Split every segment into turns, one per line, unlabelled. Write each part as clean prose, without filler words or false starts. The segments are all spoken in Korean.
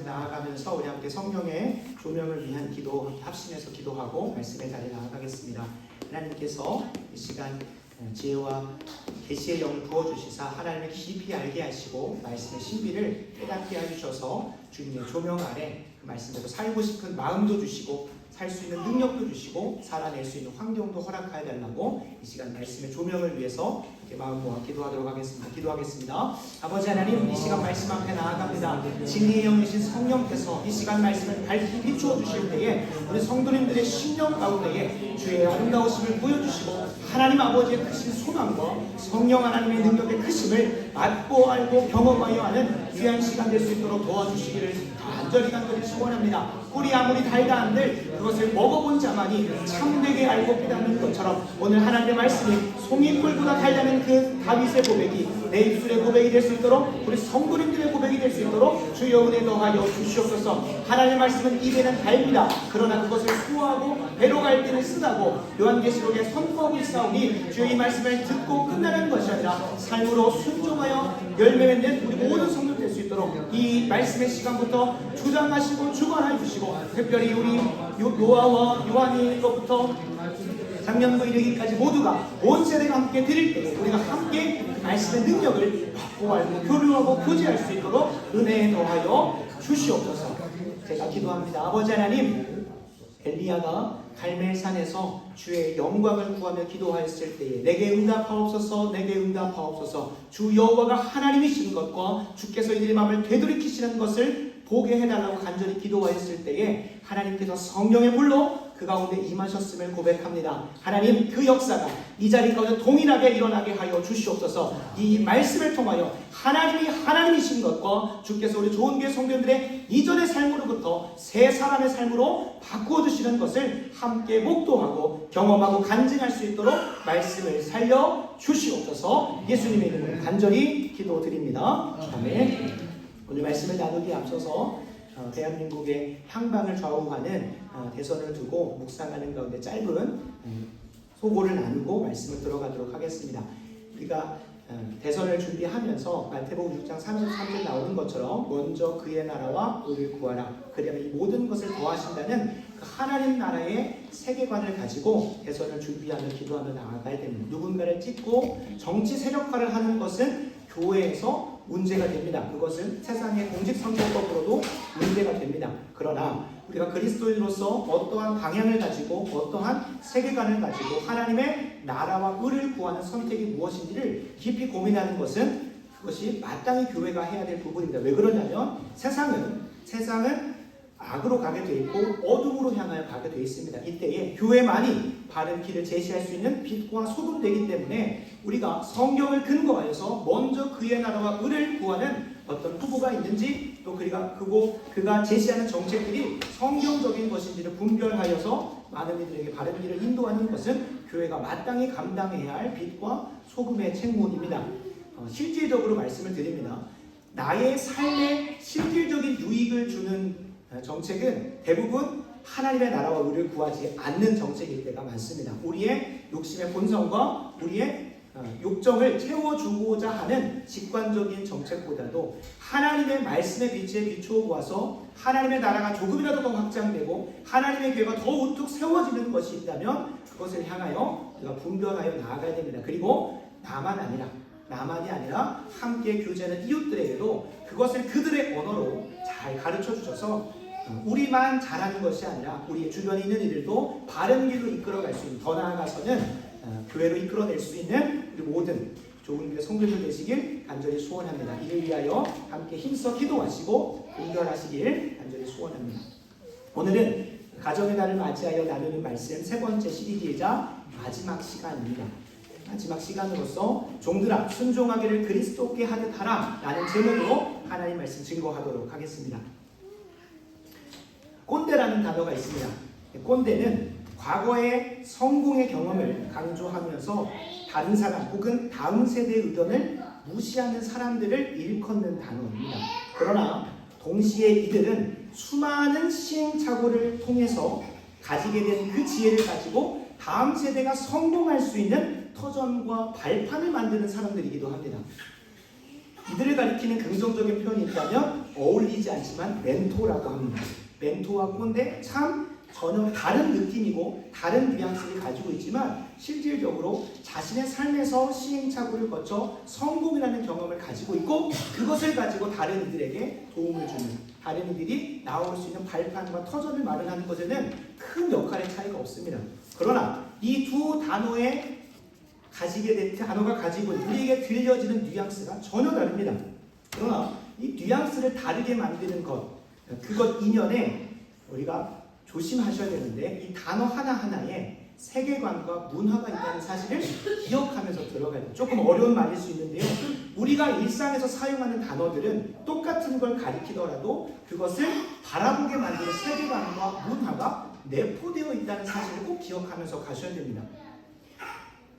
앞에 나아가면서 우리 함께 성령의 조명을 위한 기도 합심해서 기도하고 말씀의 자리에 나아가겠습니다. 하나님께서 이 시간 지혜와 계시의 영을 부어주시사 하나님을 깊이 알게 하시고 말씀의 신비를 깨닫게 해주셔서 주님의 조명 아래 그 말씀대로 살고 싶은 마음도 주시고 살 수 있는 능력도 주시고 살아낼 수 있는 환경도 허락하여 달라고 이 시간 말씀의 조명을 위해서 이렇게 마음 모아 기도하겠습니다. 아버지 하나님, 이 시간 말씀 앞에 나아갑니다. 진리의 영이신 성령께서 이 시간 말씀을 밝히 비추어 주실 때에 우리 성도님들의 심령 가운데에 주의 아름다우심을 보여주시고 하나님 아버지의 크신 소망과 성령 하나님의 능력의 크심을 맛보 알고 경험하여 하는 귀한 시간 될 수 있도록 도와주시기를 간절히 소원합니다. 꿀이 아무리 달다 한들 그것을 먹어본 자만이 참되게 알고 깨닫는 것처럼 오늘 하나님의 말씀이 송이꿀보다 달다는 그 다윗의 고백이 내 입술의 고백이 될 수 있도록 우리 성도님들의 고백이 될 수 있도록 주여 은혜 더하여 주시옵소서. 하나님의 말씀은 입에는 달다. 그러나 그것을 소화하고 배로 갈 때는 쓰다고 요한계시록에 선포하고 있사오니 주여 이 말씀을 듣고 끝나는 것이 아니라 삶으로 순종하여 열매 맺는 우리 모든 성도 될 수 있도록 이 말씀의 시간부터 주장하시고 주관하여 주시고 특별히 우리 노아와 요한이로부터 작년도 이르기까지 모두가 온 세대가 함께 드릴 때 우리가 함께 말씀의 능력을 받고 알고 교류하고 교제할 수 있도록 은혜에 더하여 주시옵소서. 제가 기도합니다. 아버지 하나님, 엘리야가 갈멜산에서 주의 영광을 구하며 기도하였을 때에 내게 응답하옵소서, 내게 응답하옵소서. 주 여호와가 하나님이신 것과 주께서 이들의 마음을 되돌이키시는 것을 보게 해달라고 간절히 기도하였을 때에 하나님께서 성령의 불로 그 가운데 임하셨음을 고백합니다. 하나님, 그 역사가 이 자리 가운데 동일하게 일어나게 하여 주시옵소서. 이 말씀을 통하여 하나님이 하나님이신 것과 주께서 우리 좋은교회 성도들의 이전의 삶으로부터 새 사람의 삶으로 바꾸어 주시는 것을 함께 목도하고 경험하고 간증할 수 있도록 말씀을 살려 주시옵소서. 예수님의 이름으로 간절히 기도드립니다. 아멘. 오늘 말씀을 나누기에 앞서서 대한민국의 향방을 좌우하는 대선을 두고 묵상하는 가운데 짧은 소고를 나누고 말씀을 들어가도록 하겠습니다. 우리가 대선을 준비하면서 마태복음 6장 33절 나오는 것처럼 먼저 그의 나라와 의를 구하라. 그러면 이 모든 것을 더하신다는 그 하나님 나라의 세계관을 가지고 대선을 준비하며 기도하며 나아가야 됩니다. 누군가를 찍고 정치 세력화를 하는 것은 교회에서 문제가 됩니다. 그것은 세상의 공직선거법으로도 문제가 됩니다. 그러나 우리가 그리스도인으로서 어떠한 방향을 가지고 어떠한 세계관을 가지고 하나님의 나라와 의를 구하는 선택이 무엇인지를 깊이 고민하는 것은 그것이 마땅히 교회가 해야 될 부분입니다. 왜 그러냐면 세상은 악으로 가게 돼 있고 어둠으로 향하여 가게 돼 있습니다. 이때에 교회만이 바른 길을 제시할 수 있는 빛과 소금되기 때문에 우리가 성경을 근거하여서 먼저 그의 나라와 의를 구하는 어떤 후보가 있는지 또 그가 제시하는 정책들이 성경적인 것인지를 분별하여서 많은 이들에게 바른 길을 인도하는 것은 교회가 마땅히 감당해야 할 빛과 소금의 책무입니다. 실질적으로 말씀을 드립니다. 나의 삶에 실질적인 유익을 주는 정책은 대부분 하나님의 나라와 의를 구하지 않는 정책일 때가 많습니다. 우리의 욕심의 본성과 우리의 욕정을 채워주고자 하는 직관적인 정책보다도 하나님의 말씀의 빛에 비추어 보아서 하나님의 나라가 조금이라도 더 확장되고 하나님의 교회가 더 우뚝 세워지는 것이 있다면 그것을 향하여 우리가 분별하여 나아가야 됩니다. 그리고 나만이 아니라 함께 교제하는 이웃들에게도 그것을 그들의 언어로 잘 가르쳐 주셔서 우리만 잘하는 것이 아니라 우리의 주변에 있는 이들도 바른 길로 이끌어갈 수 있는, 더 나아가서는 교회로 이끌어낼 수 있는 우리 모든 좋은 교회 성도들 되시길 간절히 소원합니다. 이를 위하여 함께 힘써 기도하시고 응결하시길 간절히 소원합니다. 오늘은 가정의 날을 맞이하여 나누는 말씀 세 번째 시리즈이자 마지막 시간입니다. 마지막 시간으로서 종들아 순종하기를 그리스도께 하듯 하라 라는 제목으로 하나님 말씀 증거하도록 하겠습니다. 꼰대라는 단어가 있습니다. 꼰대는 과거의 성공의 경험을 강조하면서 다른 사람 혹은 다음 세대의 의견을 무시하는 사람들을 일컫는 단어입니다. 그러나 동시에 이들은 수많은 시행착오를 통해서 가지게 된 그 지혜를 가지고 다음 세대가 성공할 수 있는 터전과 발판을 만드는 사람들이기도 합니다. 이들을 가리키는 긍정적인 표현이 있다면 어울리지 않지만 멘토라고 합니다. 멘토와 꼰대 참 전혀 다른 느낌이고 다른 뉘앙스를 가지고 있지만 실질적으로 자신의 삶에서 시행착오를 거쳐 성공이라는 경험을 가지고 있고 그것을 가지고 다른 이들에게 도움을 주는, 다른 이들이 나올 수 있는 발판과 터전을 마련하는 것에는 큰 역할의 차이가 없습니다. 그러나 이 두 단어의 단어가 가지고 우리에게 들려지는 뉘앙스가 전혀 다릅니다. 그러나 이 뉘앙스를 다르게 만드는 그것 이면에 우리가 조심하셔야 되는데 이 단어 하나하나에 세계관과 문화가 있다는 사실을 기억하면서 들어가야 돼요. 조금 어려운 말일 수 있는데요. 우리가 일상에서 사용하는 단어들은 똑같은 걸 가리키더라도 그것을 바라보게 만드는 세계관과 문화가 내포되어 있다는 사실을 꼭 기억하면서 가셔야 됩니다.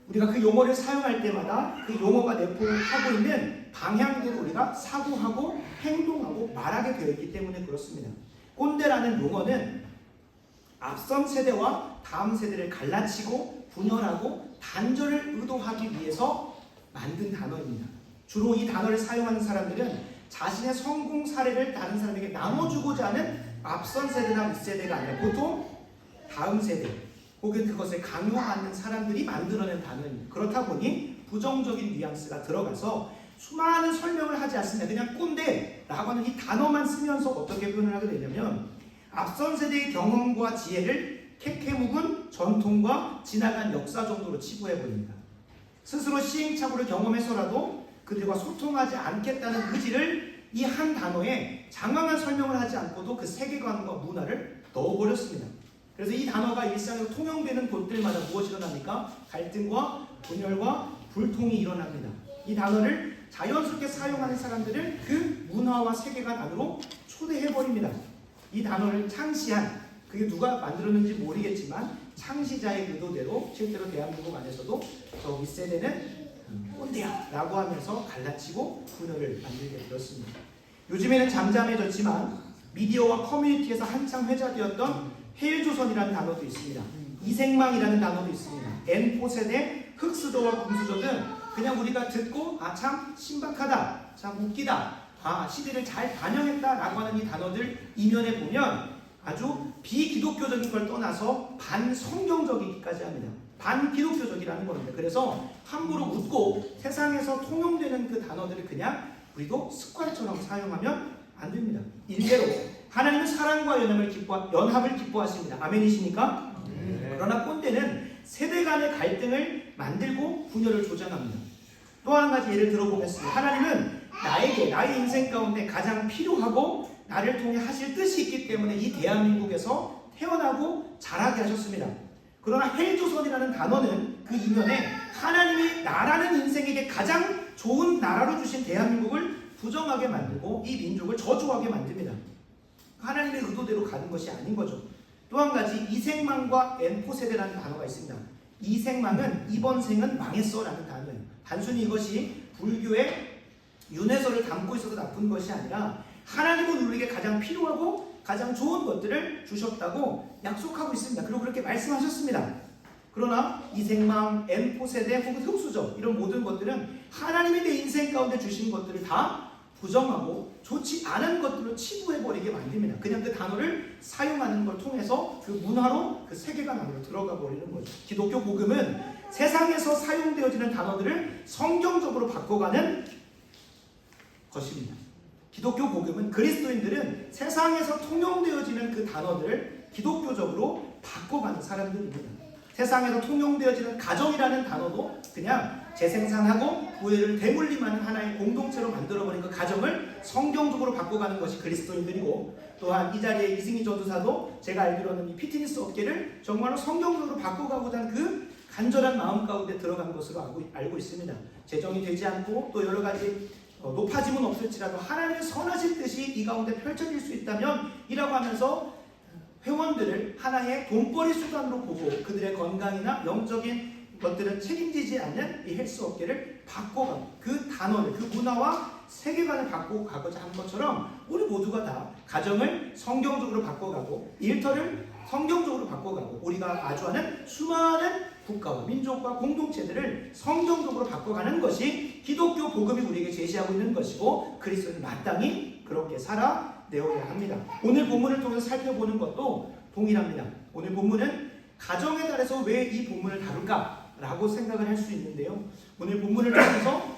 우리가 그 용어를 사용할 때마다 그 용어가 내포하고 있는 방향대로 우리가 사고하고 행동하고 말하게 되어 있기 때문에 그렇습니다. 꼰대라는 용어는 앞선 세대와 다음 세대를 갈라치고 분열하고 단절을 의도하기 위해서 만든 단어입니다. 주로 이 단어를 사용하는 사람들은 자신의 성공 사례를 다른 사람에게 나눠주고자 하는 앞선 세대나 윗세대가 아니라 보통 다음 세대 혹은 그것을 강요하는 사람들이 만들어낸 단어입니다. 그렇다 보니 부정적인 뉘앙스가 들어가서 수많은 설명을 하지 않습니다. 그냥 꼰대라고 하는 이 단어만 쓰면서 어떻게 표현을 하게 되냐면 앞선 세대의 경험과 지혜를 캐캐 묵은 전통과 지나간 역사 정도로 치부해버립니다. 스스로 시행착오를 경험해서라도 그들과 소통하지 않겠다는 의지를 이 한 단어에 장황한 설명을 하지 않고도 그 세계관과 문화를 넣어버렸습니다. 그래서 이 단어가 일상에서 통용되는 곳들마다 무엇이 일어납니까? 갈등과 분열과 불통이 일어납니다. 이 단어를 자연스럽게 사용하는 사람들을 그 문화와 세계관 안으로 초대해버립니다. 이 단어를 창시한, 그게 누가 만들었는지 모르겠지만 창시자의 의도대로 실제로 대한민국 안에서도 저 윗세대는 꼰대야 라고 하면서 갈라치고 분열을 만들게 되었습니다. 요즘에는 잠잠해졌지만 미디어와 커뮤니티에서 한창 회자되었던 헬조선이라는 단어도 있습니다. 이생망이라는 단어도 있습니다. N포세대, 흑수저와 금수저 등 그냥 우리가 듣고 참 신박하다, 참 웃기다, 시대를 잘 반영했다라고 하는 이 단어들 이면에 보면 아주 비기독교적인 걸 떠나서 반성경적이기까지 합니다. 반기독교적이라는 겁니다. 그래서 함부로 웃고 세상에서 통용되는 그 단어들을 그냥 우리도 습관처럼 사용하면 안 됩니다. 일례로 하나님은 사랑과 연합을 기뻐하십니다. 아멘이십니까? 그러나 꼰대는 세대 간의 갈등을 만들고 분열을 조장합니다. 또 한 가지 예를 들어보겠습니다. 하나님은 나의 인생 가운데 가장 필요하고 나를 통해 하실 뜻이 있기 때문에 이 대한민국에서 태어나고 자라게 하셨습니다. 그러나 헬조선이라는 단어는 그 이면에 하나님이 나라는 인생에게 가장 좋은 나라로 주신 대한민국을 부정하게 만들고 이 민족을 저주하게 만듭니다. 하나님의 의도대로 가는 것이 아닌 거죠. 또 한 가지 이생망과 N포세대라는 단어가 있습니다. 이생망은 이번 생은 망했어 라는 단어예요. 단순히 이것이 불교의 윤회설을 담고 있어서 나쁜 것이 아니라 하나님은 우리에게 가장 필요하고 가장 좋은 것들을 주셨다고 약속하고 있습니다. 그리고 그렇게 말씀하셨습니다. 그러나 이생망, N포세대 혹은 흑수저 이런 모든 것들은 하나님이 내 인생 가운데 주신 것들을 다 부정하고 좋지 않은 것들로 치부해버리게 만듭니다. 그냥 그 단어를 사용하는 걸 통해서 그 문화로 그 세계관 안으로 들어가 버리는 거죠. 기독교 복음은 세상에서 사용되어지는 단어들을 성경적으로 바꿔가는 것입니다. 기독교 복음은 그리스도인들은 세상에서 통용되어지는 그 단어들을 기독교적으로 바꿔가는 사람들입니다. 세상에서 통용되어지는 가정이라는 단어도 그냥 재생산하고 부해를 대물림하는 하나의 공동체로 만들어버린 그 가정을 성경적으로 바꿔가는 것이 그리스도인들이고, 또한 이 자리에 이승희 전도사도 제가 알기로는 이 피트니스 업계를 정말로 성경적으로 바꿔가고자 하는 그 간절한 마음 가운데 들어간 것으로 알고 있습니다. 재정이 되지 않고 또 여러 가지 높아짐은 없을지라도 하나님의 선하신 뜻이 이 가운데 펼쳐질 수 있다면 이라고 하면서 회원들을 하나의 돈벌이 수단으로 보고 그들의 건강이나 영적인 것들은 책임지지 않는 이 헬스 업계를 바꿔가고 그 단어를, 그 문화와 세계관을 바꿔가고자 한 것처럼 우리 모두가 다 가정을 성경적으로 바꿔가고 일터를 성경적으로 바꿔가고 우리가 마주하는 수많은 국가와 민족과 공동체들을 성경적으로 바꿔가는 것이 기독교 복음이 우리에게 제시하고 있는 것이고 그리스도는 마땅히 그렇게 살아내어야 합니다. 오늘 본문을 통해서 살펴보는 것도 동일합니다. 오늘 본문은 가정의 달에서 왜 이 본문을 다룰까라고 생각을 할 수 있는데요. 오늘 본문을 통해서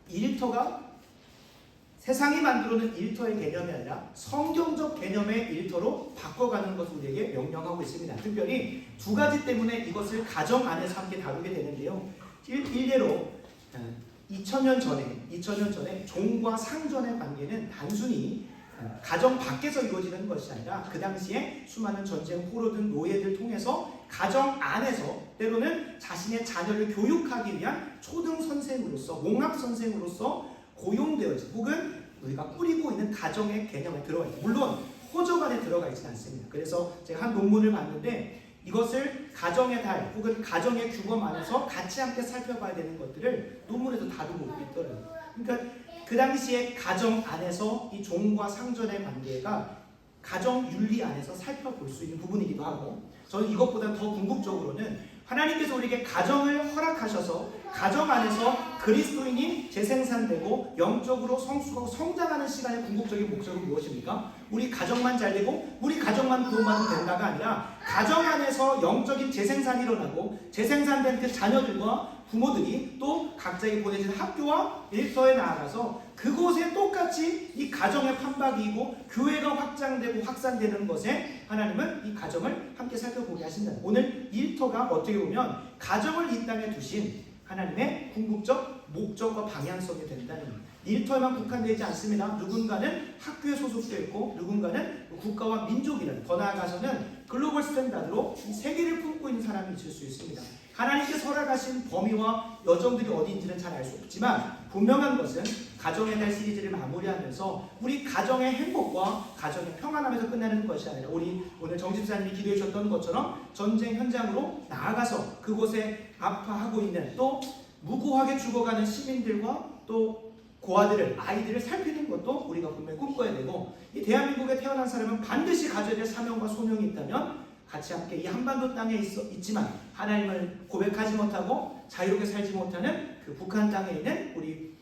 일터가 세상이 만들어놓은 일터의 개념이 아니라 성경적 개념의 일터로 바꿔가는 것을 우리에게 명령하고 있습니다. 특별히 두 가지 때문에 이것을 가정 안에서 함께 다루게 되는데요. 일례로 2000년 전에 종과 상전의 관계는 단순히 가정 밖에서 이루어지는 것이 아니라 그 당시에 수많은 전쟁 포로든 노예들 통해서 가정 안에서 때로는 자신의 자녀를 교육하기 위한 초등 선생으로서 몽학 선생으로서 고용되어진 혹은 우리가 꾸리고 있는 가정의 개념에 들어가 있습니다. 물론 호적 안에 들어가 있지는 않습니다. 그래서 제가 한 논문을 봤는데 이것을 가정의 달 혹은 가정의 규범 안에서 같이 함께 살펴봐야 되는 것들을 논문에도 다루고 있더라고요. 그러니까 그 당시에 가정 안에서 이 종과 상전의 관계가 가정 윤리 안에서 살펴볼 수 있는 부분이기도 하고, 저는 이것보다 더 궁극적으로는 하나님께서 우리에게 가정을 허락하셔서 가정 안에서 그리스도인이 재생산되고 영적으로 성숙하고 성장하는 시간의 궁극적인 목적은 무엇입니까? 우리 가정만 잘 되고 우리 가정만 구원받으면 된다가 아니라 가정 안에서 영적인 재생산이 일어나고 재생산된 그 자녀들과 부모들이 또 각자에게 보내진 학교와 일터에 나아가서 그곳에 똑같이 이 가정의 판박이고 교회가 확장되고 확산되는 것에 하나님은 이 가정을 함께 살펴보게 하신다. 오늘 일터가 어떻게 보면 가정을 이 땅에 두신 하나님의 궁극적 목적과 방향성이 된다는 겁니다. 일터에만 국한되지 않습니다. 누군가는 학교에 소속되어 있고 누군가는 국가와 민족이라는, 더 나아가서는 글로벌 스탠다드로 이 세계를 품고 있는 사람이 있을 수 있습니다. 하나님께서 허락하신 범위와 여정들이 어디인지는 잘 알 수 없지만 분명한 것은 가정의 달 시리즈를 마무리하면서 우리 가정의 행복과 가정의 평안함에서 끝나는 것이 아니라 우리 오늘 정 집사님이 기도해 주셨던 것처럼 전쟁 현장으로 나아가서 그곳에 아파하고 있는 또 무고하게 죽어가는 시민들과 또 고아들을, 아이들을 살피는 것도 우리가 분명히 꿈꿔야 되고, 이 대한민국에 태어난 사람은 반드시 가져야 될 사명과 소명이 있다면 같이 함께 이 한반도 땅에 있지만 하나님을 고백하지 못하고 자유롭게 살지 못하는 그 북한 땅에 있는 우리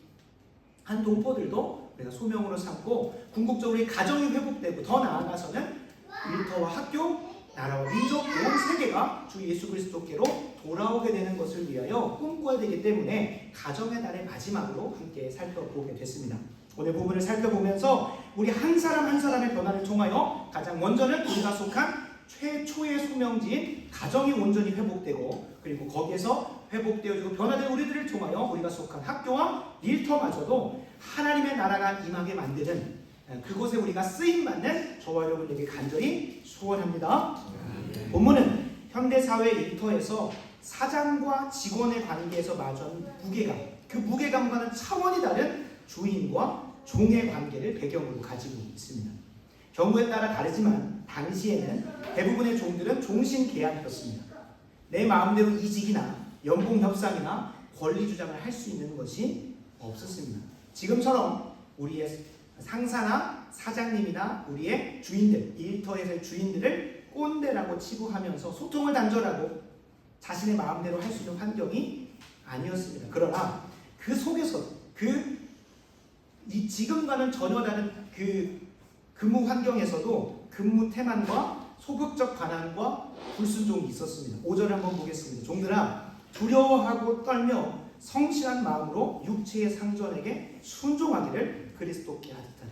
한 동포들도 우리가 소명으로 삼고 궁극적으로 이 가정이 회복되고 더 나아가서는 일터와 학교, 나라와 민족, 온 세계가 주 예수 그리스도께로 돌아오게 되는 것을 위하여 꿈꿔야 되기 때문에 가정의 달의 마지막으로 함께 살펴보게 됐습니다. 오늘 부분을 살펴보면서 우리 한 사람 한 사람의 변화를 통하여 가장 먼저는 우리가 속한 최초의 소명지인 가정이 온전히 회복되고, 그리고 거기에서 회복되어지고 변화된 우리들을 통하여 우리가 속한 학교와 일터마저도 하나님의 나라가 임하게 만드는 그곳에 우리가 쓰임받는 저와 여러분에게 간절히 소원합니다. 본문은 현대사회 일터에서 사장과 직원의 관계에서 마주한 무게감, 그 무게감과는 차원이 다른 주인과 종의 관계를 배경으로 가지고 있습니다. 경우에 따라 다르지만 당시에는 대부분의 종들은 종신계약이었습니다. 내 마음대로 이직이나 연봉 협상이나 권리 주장을 할 수 있는 것이 없었습니다. 지금처럼 우리의 상사나 사장님이나 우리의 주인들, 일터에서의 주인들을 꼰대라고 치부하면서 소통을 단절하고 자신의 마음대로 할 수 있는 환경이 아니었습니다. 그러나 그 속에서 이 지금과는 전혀 다른 그 근무 환경에서도 근무 태만과 소극적 반항과 불순종이 있었습니다. 5절을 한번 보겠습니다. 종들아, 두려워하고 떨며 성실한 마음으로 육체의 상전에게 순종하기를 그리스도께 하듯하라.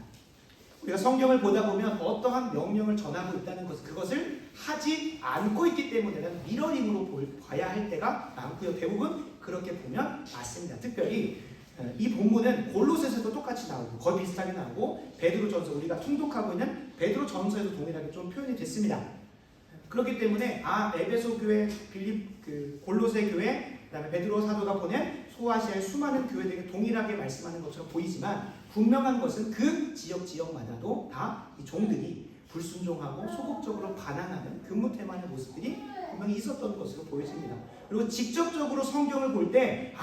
우리가 성경을 보다 보면 어떠한 명령을 전하고 있다는 것, 그것을 하지 않고 있기 때문에는 미러링으로 봐야 할 때가 많고요. 대부분 그렇게 보면 맞습니다. 특별히 이 본문은 골로새서도 똑같이 나오고 거의 비슷하게 나오고 베드로전서, 우리가 통독하고 있는 베드로전서에도 동일하게 좀 표현이 됐습니다. 그렇기 때문에 에베소 교회, 골로새 교회, 그다음에 베드로 사도가 보낸 소아시아의 수많은 교회들에게 동일하게 말씀하는 것처럼 보이지만 분명한 것은 그 지역마다도 다 이 종들이 불순종하고 소극적으로 반항하는 근무 태만의 모습들이 분명히 있었던 것으로 보여집니다. 그리고 직접적으로 성경을 볼 때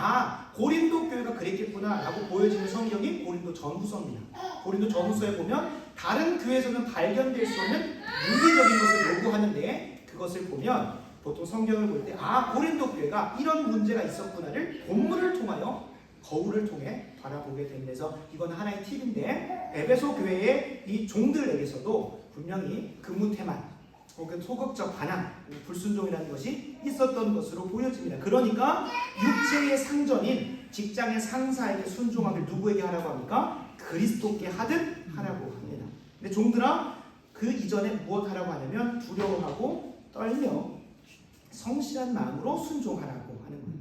고린도 교회가 그랬겠구나 라고 보여지는 성경이 고린도 전후서입니다. 고린도 전후서에 보면 다른 교회에서는 발견될 수 없는 윤리적인 것을 요구하는데, 그것을 보면 보통 성경을 볼 때 고린도 교회가 이런 문제가 있었구나를 본문을 통하여 거울을 통해 바라보게 됩니다. 그래서 이건 하나의 팁인데 에베소 교회의 이 종들에게서도 분명히 근무 태만 혹은 소극적 반항, 불순종이라는 것이 있었던 것으로 보여집니다. 그러니까 육체의 상전인 직장의 상사에게 순종하길 누구에게 하라고 합니까? 그리스도께 하듯 하라고 합니다. 근데 종들아 그 이전에 무엇 하라고 하냐면 두려워하고 떨며 성실한 마음으로 순종하라고 하는 거예요.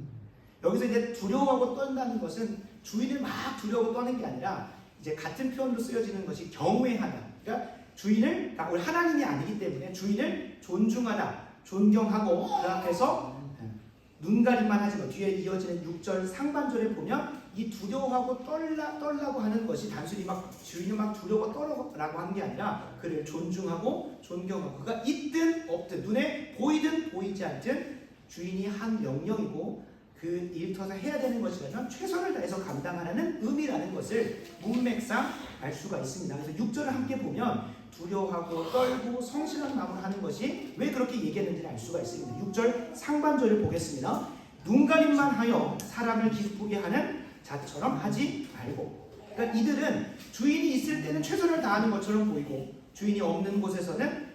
여기서 이제 두려워하고 떤다는 것은 주인을 막 두려워하고 떠는 게 아니라 이제 같은 표현으로 쓰여지는 것이 경외하다. 그러니까 주인을, 우리 하나님이 아니기 때문에 주인을 존중하다, 존경하고 그 앞에서 눈가림만 하지 마. 뒤에 이어지는 6절 상반절에 보면 이 두려워하고 떨라고 하는 것이 단순히 막 주인을 막 두려워 떨라고 하는 게 아니라 그를 존중하고 존경하고 그가 있든 없든 눈에 보이든 보이지 않든 주인이 한 명령이고 그 일터에서 해야 되는 것이라면 최선을 다해서 감당하라는 의미라는 것을 문맥상 알 수가 있습니다. 그래서 6절을 함께 보면 두려워하고 떨고 성실한 마음으로 하는 것이 왜 그렇게 얘기했는지를 알 수가 있습니다. 6절 상반절을 보겠습니다. 눈가림만 하여 사람을 기쁘게 하는 자처럼 하지 말고. 그러니까 이들은 주인이 있을 때는 최선을 다하는 것처럼 보이고 주인이 없는 곳에서는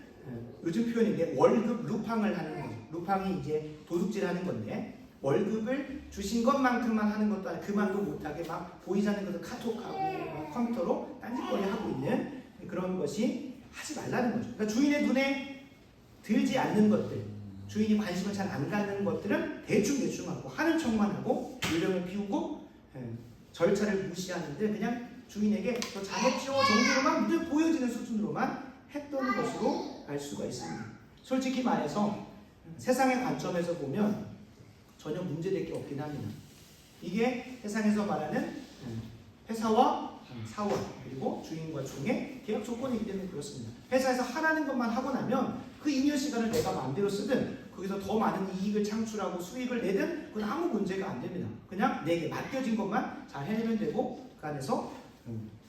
요즘 표현인데 월급 루팡을 하는 거죠. 루팡이 이제 도둑질하는 건데 월급을 주신 것만큼만 하는 것도 아니고 그만도 못하게 막 보이지 않는 것을 카톡하고 컴퓨터로 딴짓거리 하고 있는 그런 것이 하지 말라는 거죠. 그러니까 주인의 눈에 들지 않는 것들, 주인이 관심을 잘 안 갖는 것들은 대충 하고 하는 척만 하고 요령을 피우고 절차를 무시하는데 그냥 주인에게 더 잘했죠 정도로만 늘 보여지는 수준으로만 했던 것으로 알 수가 있습니다. 솔직히 말해서 세상의 관점에서 보면 전혀 문제될 게 없긴 합니다. 이게 세상에서 말하는 회사와 사원 그리고 주인과 종의 계약 조건이기 때문에 그렇습니다. 회사에서 하라는 것만 하고 나면 그 잉여 시간을 내가 마음대로 쓰든 거기서 더 많은 이익을 창출하고 수익을 내든 그건 아무 문제가 안 됩니다. 그냥 내게 맡겨진 것만 잘 해내면 되고 그 안에서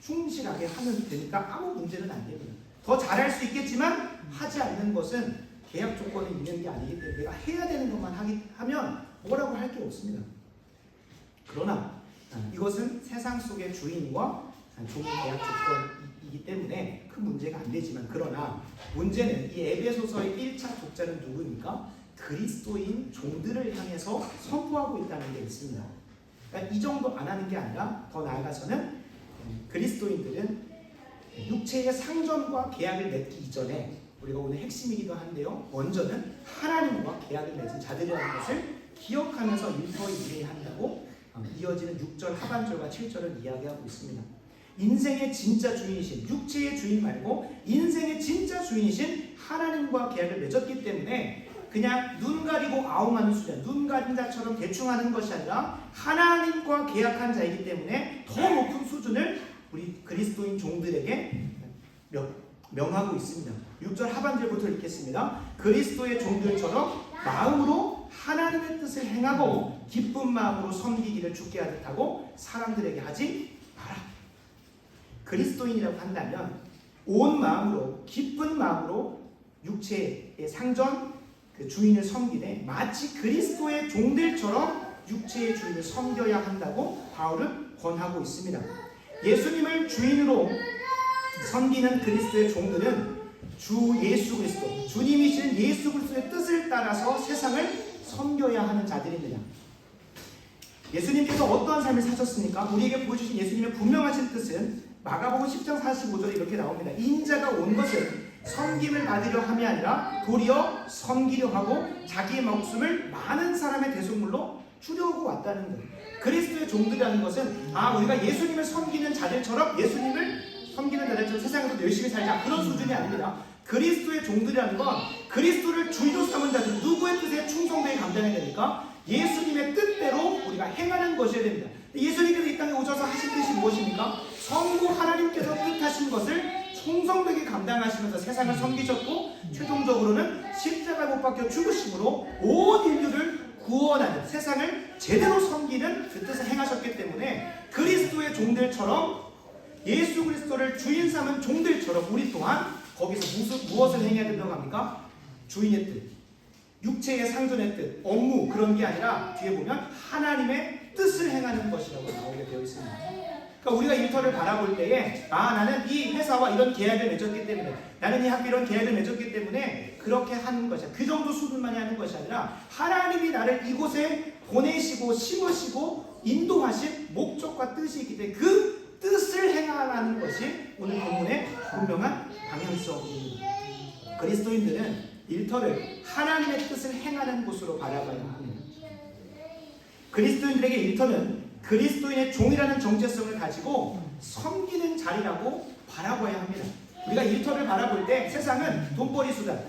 충실하게 하면 되니까 아무 문제는 안 됩니다. 더 잘할 수 있겠지만 하지 않는 것은 계약 조건이 있는 게 아니기 때문에 내가 해야 되는 것만 하면 뭐라고 할 게 없습니다. 그러나 이것은 세상 속의 주인과 종의 계약 조건이기 때문에 큰 문제가 안 되지만 그러나 문제는 이 에베소서의 1차 독자는 누구입니까? 그리스도인 종들을 향해서 선포하고 있다는 게 있습니다. 그러니까 이 정도 안 하는 게 아니라 더 나아가서는 그리스도인들은 육체의 상전과 계약을 맺기 이전에 우리가 오늘 핵심이기도 한데요. 먼저는 하나님과 계약을 맺은 자들이라는 것을 기억하면서 일터일해한다고 이어지는 6절 하반절과 7절을 이야기하고 있습니다. 인생의 진짜 주인이신 육체의 주인 말고 인생의 진짜 주인이신 하나님과 계약을 맺었기 때문에 그냥 눈 가리고 아웅하는 수준, 눈 가린 자처럼 대충 하는 것이 아니라 하나님과 계약한 자이기 때문에 더 높은 수준을 우리 그리스도인 종들에게 명하고 있습니다. 6절 하반절부터 읽겠습니다. 그리스도의 종들처럼 마음으로 하나님의 뜻을 행하고 기쁜 마음으로 섬기기를 주께 하듯 하고 사람들에게 하지 마라. 그리스도인이라고 한다면 온 마음으로 기쁜 마음으로 육체의 상전 그 주인을 섬기되 마치 그리스도의 종들처럼 육체의 주인을 섬겨야 한다고 바울은 권하고 있습니다. 예수님을 주인으로 섬기는 그리스도의 종들은 주 예수 그리스도, 주님이신 예수 그리스도의 뜻을 따라서 세상을 섬겨야 하는 자들입니다. 예수님께서 어떠한 삶을 사셨습니까? 우리에게 보여주신 예수님의 분명하신 뜻은 마가복음 10장 45절에 이렇게 나옵니다. 인자가 온 것은 섬김을 받으려 함이 아니라 도리어 섬기려 하고 자기의 목숨을 많은 사람의 대속물로 주려고 왔다는 것. 그리스도의 종들이라는 것은 우리가 예수님을 섬기는 자들처럼 예수님을 섬기는 자들처럼 세상에서 열심히 살자 그런 수준이 아닙니다. 그리스도의 종들이라는 건 그리스도를 주인으로 삼은 자들 누구의 뜻에 충성되게 감당해야 됩니까? 예수님의 뜻대로 우리가 행하는 것이어야 됩니다. 예수님께서 이 땅에 오셔서 하신 뜻이 무엇입니까? 성부 하나님께서 뜻하신 것을 충성되게 감당하시면서 세상을 섬기셨고 최종적으로는 십자가에 못 박혀 죽으심으로 온 인류를 구원하는 세상을 제대로 섬기는 그 뜻을 행하셨기 때문에 그리스도의 종들처럼 예수 그리스도를 주인 삼은 종들처럼 우리 또한 거기서 무엇을 행해야 된다고 합니까? 주인의 뜻, 육체의 상전의 뜻, 업무 그런 게 아니라 뒤에 보면 하나님의 뜻을 행하는 것이라고 나오게 되어 있습니다. 그러니까 우리가 일터를 바라볼 때에 나는 이 회사와 이런 계약을 맺었기 때문에, 나는 이 학교 이런 계약을 맺었기 때문에 그렇게 하는 것이야. 그 정도 수준만이 하는 것이 아니라 하나님이 나를 이곳에 보내시고 심으시고 인도하신 목적과 뜻이 있기 때문에 그 뜻을 행하는 것이 오늘 본문의 분명한 방향성입니다. 그리스도인들은 일터를 하나님의 뜻을 행하는 곳으로 바라봐야 합니다. 그리스도인들에게 일터는 그리스도인의 종이라는 정체성을 가지고 섬기는 자리라고 바라봐야 합니다. 우리가 일터를 바라볼 때 세상은 돈벌이 수단,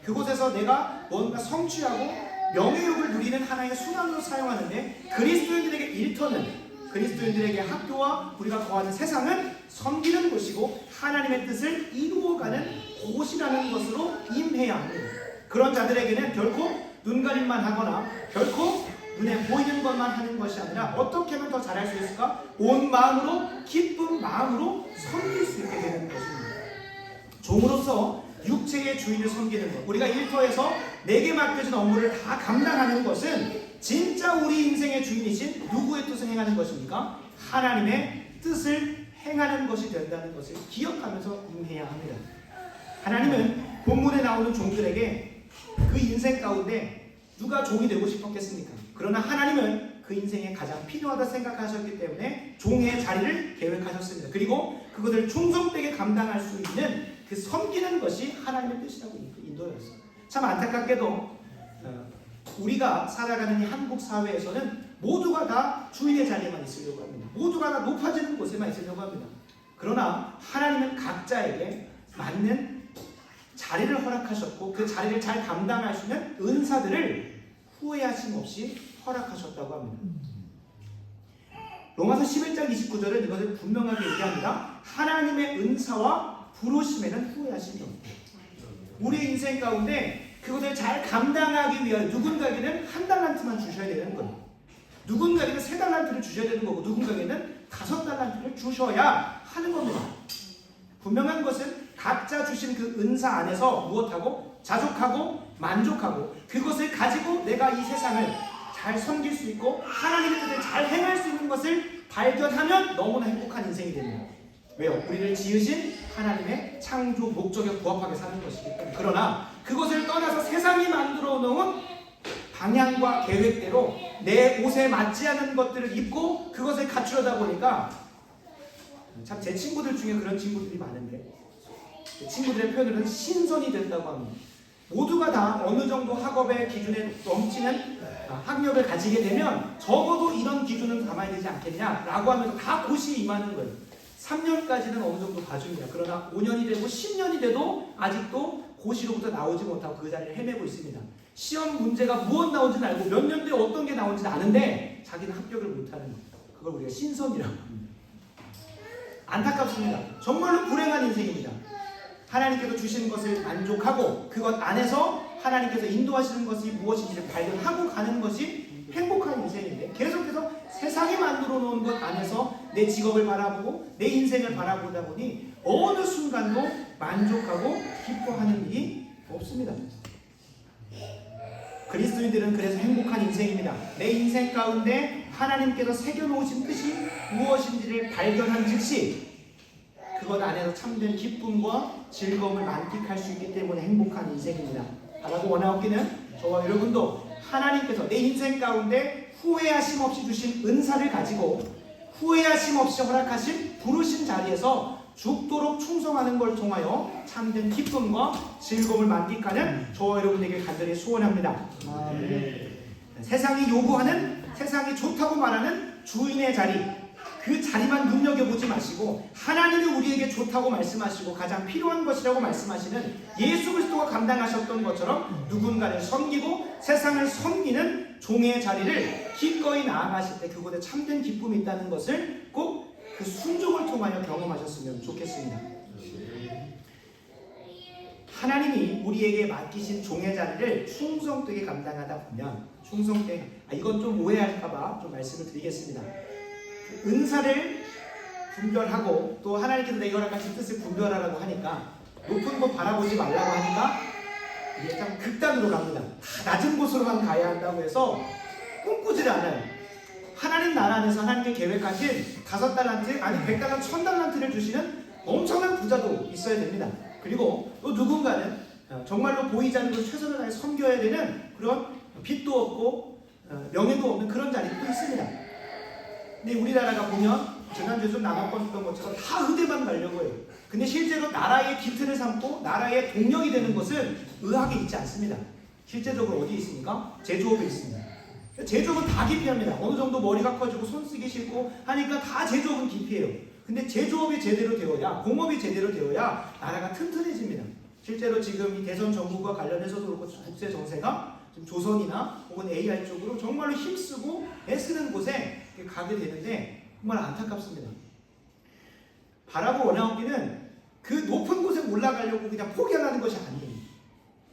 그곳에서 내가 뭔가 성취하고 명예욕을 누리는 하나의 수단으로 사용하는데, 그리스도인들에게 일터는, 그리스도인들에게 학교와 우리가 거하는 세상은 섬기는 곳이고 하나님의 뜻을 이루어가는 곳이라는 것으로 임해야 합니다. 그런 자들에게는 결코 눈가림만 하거나 결코 눈에 보이는 것만 하는 것이 아니라 어떻게 하면 더 잘할 수 있을까? 온 마음으로, 기쁜 마음으로 섬길 수 있게 되는 것입니다. 종으로서 육체의 주인을 섬기는 것, 우리가 일터에서 내게 맡겨진 업무를 다 감당하는 것은 진짜 우리 인생의 주인이신 누구의 뜻을 행하는 것입니까? 하나님의 뜻을 행하는 것이 된다는 것을 기억하면서 임해야 합니다. 하나님은 본문에 나오는 종들에게 그 인생 가운데 누가 종이 되고 싶었겠습니까? 그러나 하나님은 그 인생에 가장 필요하다 생각하셨기 때문에 종의 자리를 계획하셨습니다. 그리고 그것을 충성되게 감당할 수 있는 그 섬기는 것이 하나님의 뜻이라고 인도였어요. 참 안타깝게도 우리가 살아가는 이 한국 사회에서는 모두가 다 주인의 자리에만 있으려고 합니다. 모두가 다 높아지는 곳에만 있으려고 합니다. 그러나 하나님은 각자에게 맞는 자리를 허락하셨고 그 자리를 잘 감당할 수 있는 은사들을 후회하심 없이 허락하셨다고 합니다. 로마서 11장 29절은 이것을 분명하게 얘기합니다. 하나님의 은사와 부르심에는 후회하심이 없다. 우리 인생 가운데 그것을 잘 감당하기 위하여 누군가에게는 한 달란트만 주셔야 되는 거예요. 누군가에게는 3달란트를 주셔야 되는 거고 누군가에게는 5달란트를 주셔야 하는 겁니다. 분명한 것은 각자 주신 그 은사 안에서 무엇하고? 자족하고 만족하고 그것을 가지고 내가 이 세상을 잘 섬길 수 있고 하나님의 뜻을 잘 행할 수 있는 것을 발견하면 너무나 행복한 인생이 됩니다. 왜요? 우리를 지으신 하나님의 창조 목적에 부합하게 사는 것이기 때문에. 그러나 그것을 떠나서 세상이 만들어 놓은 방향과 계획대로 내 옷에 맞지 않은 것들을 입고 그것을 갖추려다 보니까, 참 제 친구들 중에 그런 친구들이 많은데 제 친구들의 표현으로는 신선이 된다고 합니다. 모두가 다 어느 정도 학업의 기준에 넘치는 학력을 가지게 되면 적어도 이런 기준은 담아야 되지 않겠냐라고 하면서 다 고시 임하는 거예요. 3년까지는 어느 정도 봐줍니다. 그러나 5년이 되고 10년이 돼도 아직도 고시로부터 나오지 못하고 그 자리를 헤매고 있습니다. 시험 문제가 무엇 나오지는 알고 몇 년도에 어떤 게 나오지는 아는데 자기는 합격을 못하는 거예요. 그걸 우리가 신선이라고 합니다. 안타깝습니다. 정말로 불행한 인생입니다. 하나님께서 주신 것을 만족하고 그것 안에서 하나님께서 인도하시는 것이 무엇인지를 발견하고 가는 것이 행복한 인생인데, 계속해서 세상이 만들어 놓은 것 안에서 내 직업을 바라보고 내 인생을 바라보다 보니 어느 순간도 만족하고 기뻐하는 일이 없습니다. 그리스도인들은 그래서 행복한 인생입니다. 내 인생 가운데 하나님께서 새겨놓으신 뜻이 무엇인지를 발견한 즉시 그것 안에서 참된 기쁨과 즐거움을 만끽할 수 있기 때문에 행복한 인생입니다. 바라고 원하옵기는 저와 여러분도 하나님께서 내 인생 가운데 후회하심 없이 주신 은사를 가지고 후회하심 없이 허락하신 부르신 자리에서 죽도록 충성하는 걸 통하여 참된 기쁨과 즐거움을 만끽하는 저와 여러분에게 간절히 소원합니다. 세상이 요구하는, 세상이 좋다고 말하는 주인의 자리, 그 자리만 눈여겨보지 마시고 하나님이 우리에게 좋다고 말씀하시고 가장 필요한 것이라고 말씀하시는 예수 그리스도가 감당하셨던 것처럼 누군가를 섬기고 세상을 섬기는 종의 자리를 기꺼이 나아가실 때 그곳에 참된 기쁨이 있다는 것을 꼭 그 순종을 통하여 경험하셨으면 좋겠습니다. 하나님이 우리에게 맡기신 종의 자리를 충성되게 감당하다 보면 이건 좀 오해할까봐 좀 말씀을 드리겠습니다. 은사를 분별하고 또 하나님께서 내 허락하신 뜻을 분별하라고 하니까 높은 곳 바라보지 말라고 하니까 이게 참 극단으로 갑니다. 다 낮은 곳으로만 가야 한다고 해서 꿈꾸지를 않아요. 하나님 나라 안에서 하나님의 계획하신 5달란트 아니 100달란트 1000달란트를 주시는 엄청난 부자도 있어야 됩니다. 그리고 또 누군가는 정말로 보이지 않는 것을 최선을 다해 섬겨야 되는 그런 빚도 없고 명예도 없는 그런 자리도 있습니다. 근데 우리나라가 보면 지난주에 좀 나눴던 것처럼 다 의대만 가려고 해요. 근데 실제로 나라의 기틀을 삼고 나라의 동력이 되는 것은 의학에 있지 않습니다. 실제적으로 어디에 있습니까? 제조업에 있습니다. 제조업은 다 기피합니다. 어느 정도 머리가 커지고 손 쓰기 싫고 하니까 다 제조업은 기피해요. 근데 제조업이 제대로 되어야, 공업이 제대로 되어야 나라가 튼튼해집니다. 실제로 지금 이 대선 정부가 관련해서도 그렇고 국제 정세가 지금 조선이나 혹은 AI 쪽으로 정말로 힘쓰고 애쓰는 곳에 가게 되는데 정말 안타깝습니다. 바라고 원하옵기는 그 높은 곳에 올라가려고 그냥 포기하라는 것이 아니에요.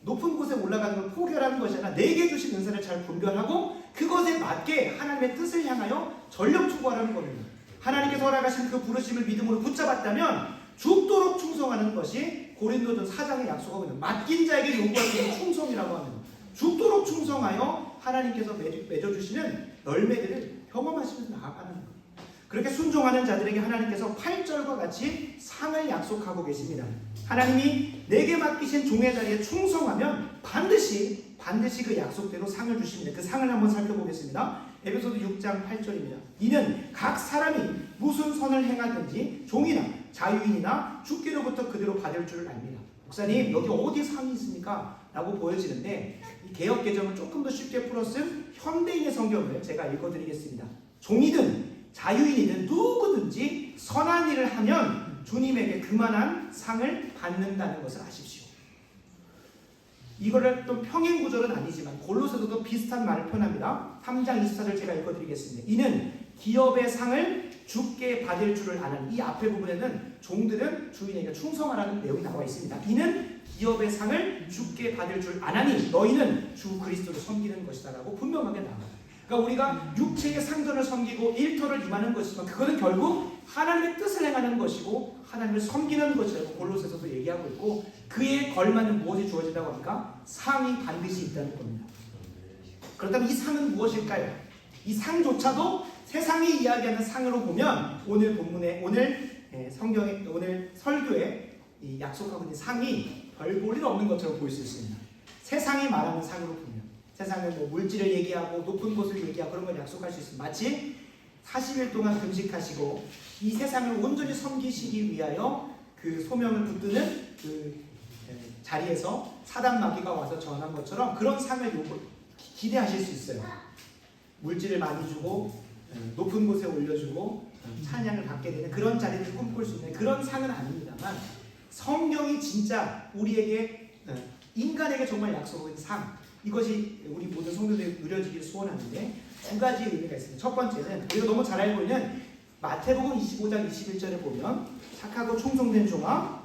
높은 곳에 올라가는 걸 포기하라는 것이 아니라 내게 주신 은사를 잘 분별하고 그것에 맞게 하나님의 뜻을 향하여 전력 투구하라는 겁니다. 하나님께서 허락하신 그 부르심을 믿음으로 붙잡았다면 죽도록 충성하는 것이 고린도전 4장의 약속하고 있는 맡긴 자에게 요구할 것은 충성이라고 합니다. 죽도록 충성하여 하나님께서 맺어주시는 열매들을 경험하시면서 나아가는 거예요. 그렇게 순종하는 자들에게 하나님께서 8절과 같이 상을 약속하고 계십니다. 하나님이 내게 맡기신 종의 자리에 충성하면 반드시 그 약속대로 상을 주십니다. 그 상을 한번 살펴보겠습니다. 에베소서 6장 8절입니다. 이는 각 사람이 무슨 선을 행하든지 종이나 자유인이나 주께로부터 그대로 받을 줄을 압니다. 목사님 여기 어디 상이 있습니까? 라고 보여지는데 이 개역 개정을 조금 더 쉽게 풀었을 현대인의 성경을 제가 읽어드리겠습니다. 종이든 자유인이든 누구든지 선한 일을 하면 주님에게 그만한 상을 받는다는 것을 아십시오. 이거를 또 평행 구절은 아니지만 골로새서도 비슷한 말을 표현합니다. 3장 24절 제가 읽어드리겠습니다. 이는 기업의 상을 주께 받을 줄을 아는, 이 앞에 부분에는 종들은 주인에게 충성하라는 내용이 나와 있습니다. 이는 기업의 상을 주께 받을 줄 아나니 너희는 주 그리스도를 섬기는 것이다 라고 분명하게 나와요. 그러니까 우리가 육체의 상전을 섬기고 일터를 임하는 것이지만 그것은 결국 하나님의 뜻을 행하는 것이고 하나님을 섬기는 것이라고 골로새서도 얘기하고 있고, 그에 걸맞는 무엇이 주어진다고 합니까? 상이 반드시 있다는 겁니다. 그렇다면 이 상은 무엇일까요? 이 상조차도 세상이 이야기하는 상으로 보면 오늘 본문에 성경에 오늘 설교에 이 약속하고 있는 상이 별 볼 일 없는 것처럼 보일 수 있습니다. 세상이 말하는 상으로 보면 세상은 뭐 물질을 얘기하고 높은 곳을 얘기하고 그런 걸 약속할 수 있습니다. 마치 40일 동안 금식하시고 이 세상을 온전히 섬기시기 위하여 그 소명을 붙드는 그 자리에서 사단 마귀가 와서 전한 것처럼 그런 상을 기대하실 수 있어요. 물질을 많이 주고 높은 곳에 올려주고 찬양을 받게 되는 그런 자리를 꿈꿀 수 있는 그런 상은 아닙니다만, 성경이 진짜 우리에게 인간에게 정말 약속한 상, 이것이 우리 모든 성도들이 누려지길 소원하는데 두 가지의 의미가 있습니다. 첫 번째는 우리가 너무 잘 알고 있는 마태복음 25장 21절에 보면 착하고 충성된 종아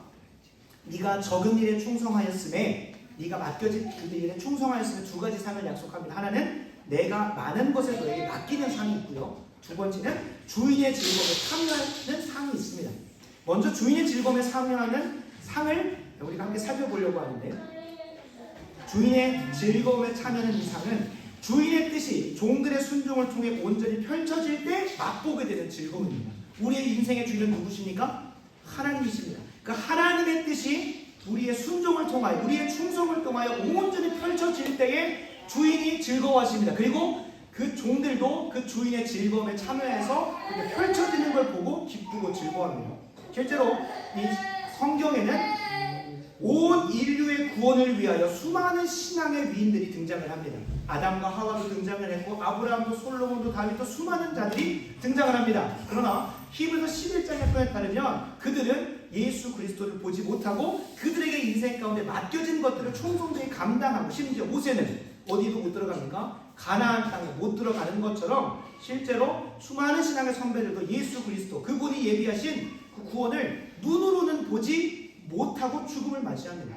네가 적은 일에 충성하였음에 네가 맡겨진 그 일에 충성하였음에 두 가지 상을 약속합니다. 하나는 내가 많은 것을 너에게 맡기는 상이 있고요. 두 번째는 주인의 즐거움에 참여하는 상이 있습니다. 먼저 주인의 즐거움에 참여하는 상을 우리가 함께 살펴보려고 하는데, 주인의 즐거움에 참여하는 이 상은 주인의 뜻이 종들의 순종을 통해 온전히 펼쳐질 때 맛보게 되는 즐거움입니다. 우리의 인생의 주인은 누구십니까? 하나님이십니다. 그 하나님의 뜻이 우리의 순종을 통하여 우리의 충성을 통하여 온전히 펼쳐질 때에 주인이 즐거워하십니다. 그리고 그 종들도 그 주인의 즐거움에 참여해서 그게 펼쳐지는 걸 보고 기쁘고 즐거워합니다. 실제로 이 성경에는 온 인류의 구원을 위하여 수많은 신앙의 위인들이 등장을 합니다. 아담과 하와도 등장을 했고 아브라함도 솔로몬도 다윗도 수많은 자들이 등장을 합니다. 그러나 히브리서 11장의 표현에 따르면 그들은 예수 그리스도를 보지 못하고 그들에게 인생 가운데 맡겨진 것들을 충성되게 감당하고, 심지어 모세는 어디도 못 들어갑니까? 가나안 땅에 못 들어가는 것처럼 실제로 수많은 신앙의 선배들도 예수 그리스도, 그분이 예비하신 그 구원을 눈으로는 보지 못하고 죽음을 맞이합니다.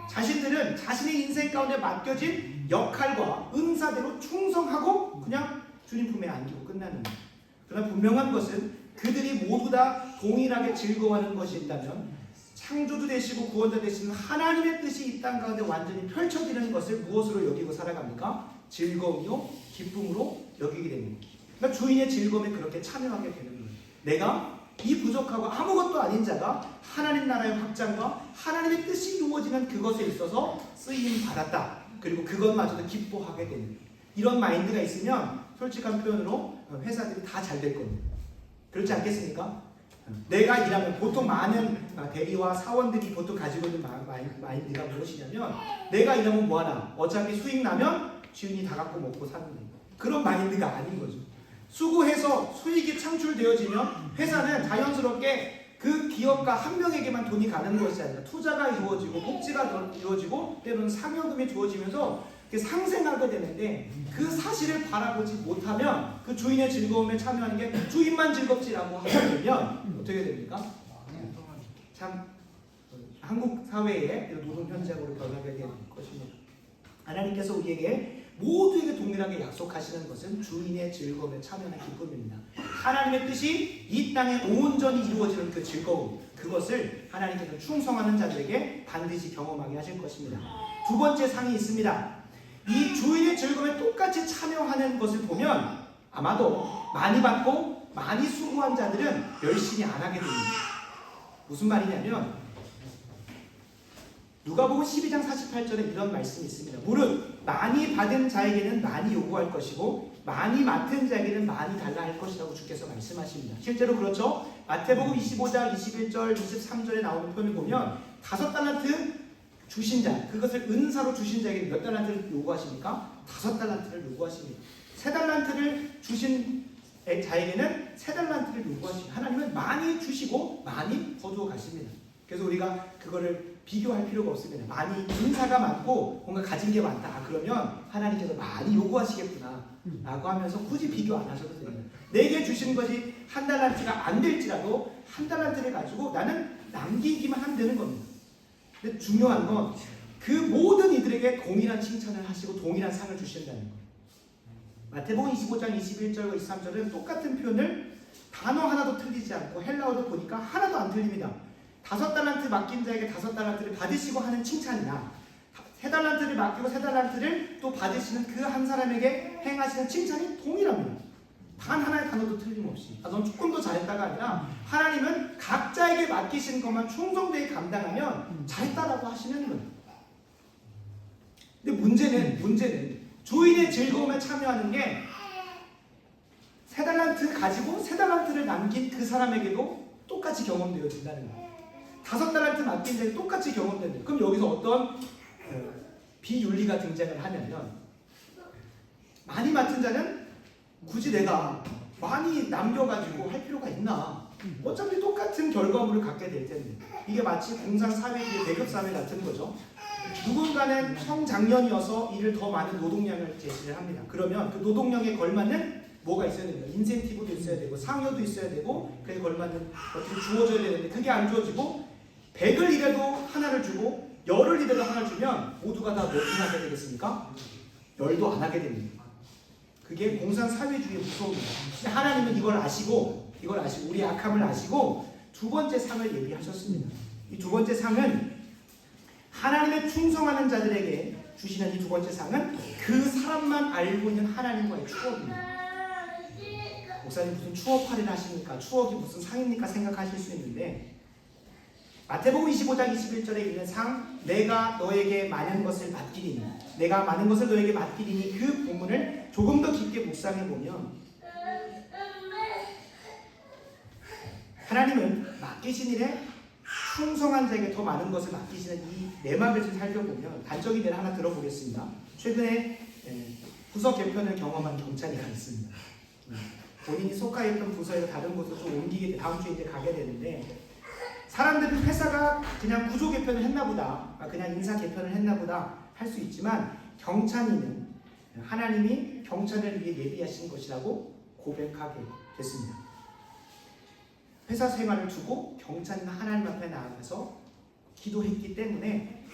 자신들은 자신의 인생 가운데 맡겨진 역할과 은사대로 충성하고 그냥 주님 품에 안기고 끝나는 거예요. 그러나 분명한 것은 그들이 모두 다 동일하게 즐거워하는 것이 있다면 창조주 되시고 구원자 되시는 하나님의 뜻이 이 땅 가운데 완전히 펼쳐지는 것을 무엇으로 여기고 살아갑니까? 즐거움이요 기쁨으로 여기게 됩니다. 그러니까 주인의 즐거움에 그렇게 참여하게 되는 거예요. 내가 이 부족하고 아무것도 아닌 자가 하나님 나라의 확장과 하나님의 뜻이 이루어지는 그것에 있어서 쓰임 받았다. 그리고 그것마저도 기뻐하게 되는 이런 마인드가 있으면 솔직한 표현으로 회사들이 다 잘 될 겁니다. 그렇지 않겠습니까? 내가 일하면 보통 많은 대리와 사원들이 보통 가지고 있는 마인드가 무엇이냐면 내가 일하면 뭐하나 어차피 수익 나면 주인이 다 갖고 먹고 사는 거예요. 그런 마인드가 아닌 거죠. 수고해서 수익이 창출되어지면 회사는 자연스럽게 그 기업가 한 명에게만 돈이 가는 것이 아니라 투자가 이루어지고 복지가 이루어지고 때로는 상여금이 주어지면서 상생하게 되는데 그 사실을 바라보지 못하면 그 주인의 즐거움에 참여하는 게 주인만 즐겁지라고 하게 되면 어떻게 됩니까? 참 한국 사회의 노동 현장으로 변하게 되는 것입니다. 하나님께서 우리에게 모두에게 동일하게 약속하시는 것은 주인의 즐거움에 참여하는 기쁨입니다. 하나님의 뜻이 이 땅에 온전히 이루어지는 그 즐거움, 그것을 하나님께서 충성하는 자들에게 반드시 경험하게 하실 것입니다. 두 번째 상이 있습니다. 이 주인의 즐거움에 똑같이 참여하는 것을 보면 아마도 많이 받고 많이 수고한 자들은 열심히 안 하게 됩니다. 무슨 말이냐면 누가복음 12장 48절에 이런 말씀이 있습니다. 무릇 많이 받은 자에게는 많이 요구할 것이고 많이 맡은 자에게는 많이 달라 할 것이라고 주께서 말씀하십니다. 실제로 그렇죠. 마태복음 25장 21절 23절에 나오는 표현을 보면 5달란트 주신 자, 그것을 은사로 주신 자에게 몇 달란트를 요구하십니까? 5달란트를 요구하십니다. 3달란트를 주신 자에게는 3달란트를 요구하십니다. 하나님은 많이 주시고 많이 거두어 가십니다. 그래서 우리가 그거를 비교할 필요가 없습니다. 많이 은사가 많고 뭔가 가진 게 많다. 그러면 하나님께서 많이 요구하시겠구나 라고 하면서 굳이 비교 안 하셔도 됩니다. 내게 주신 것이 1달란트가 안 될지라도 1달란트를 가지고 나는 남기기만 하면 되는 겁니다. 근데 중요한 건 그 모든 이들에게 동일한 칭찬을 하시고 동일한 상을 주신다는 거예요. 마태복음 25장 21절과 23절은 똑같은 표현을 단어 하나도 틀리지 않고 헬라어도 보니까 하나도 안 틀립니다. 5달란트 맡긴 자에게 5달란트를 받으시고 하는 칭찬이나 3달란트를 맡기고 3달란트를 또 받으시는 그 한 사람에게 행하시는 칭찬이 동일합니다. 단 하나의 단어도 틀림없이. 넌 조금 더 잘했다가 아니라 하나님은 각자에게 맡기신 것만 충성되게 감당하면 잘했다라고 하시는 거예요. 근데 문제는 주인의 즐거움에 참여하는 게 3달란트 가지고 3달란트를 남긴 그 사람에게도 똑같이 경험되어진다는 거예요. 5달란트 맡긴 자에게 똑같이 경험된다. 그럼 여기서 어떤 비윤리가 등장을 하냐면 많이 맡은 자는 굳이 내가 많이 남겨가지고 할 필요가 있나? 어차피 똑같은 결과물을 갖게 될 텐데 이게 마치 공상사회의 계급사회 같은 거죠. 누군가는 성장년이어서 이를 더 많은 노동량을 제시를 합니다. 그러면 그 노동량에 걸맞는 뭐가 있어야 됩니다. 인센티브도 있어야 되고 상여도 있어야 되고 그에 걸맞는 것들이 주어져야 되는데 그게 안 주어지고 100을 일해도 하나를 주고 10을 일해도 하나를 주면 모두가 다 몇 분 하게 되겠습니까? 10도 안 하게 됩니다. 그게 공산사회주의의 무서움입니다. 근데 하나님은 이걸 아시고 우리의 악함을 아시고 두 번째 상을 예비하셨습니다. 이 두 번째 상은 하나님의 충성하는 자들에게 주시는 이 두 번째 상은 그 사람만 알고 있는 하나님과의 추억입니다. 목사님 무슨 추억팔이를 하십니까? 추억이 무슨 상입니까? 생각하실 수 있는데 마태복음 25장 21절에 있는 상 내가 너에게 많은 것을 맡기리니 내가 많은 것을 너에게 맡기리니 그 부분을 조금 더 깊게 묵상해 보면 하나님은 맡기신 일에 충성한 자에게 더 많은 것을 맡기시는 이 내막을 살펴보면 단적인 예를 하나 들어보겠습니다. 최근에 부서 개편을 경험한 경찰이가 있습니다. 본인이 속해 있던 부서에서 다른 곳으로 좀 옮기게 다음 주에 이제 가게 되는데 사람들은 회사가 그냥 구조 개편을 했나 보다, 그냥 인사 개편을 했나 보다 할 수 있지만 경찬이는 하나님이 경찬을 위해 예비하신 것이라고 고백하게 됐습니다. 회사 생활을 두고 경찬이는 하나님 앞에 나아가서 기도했기 때문에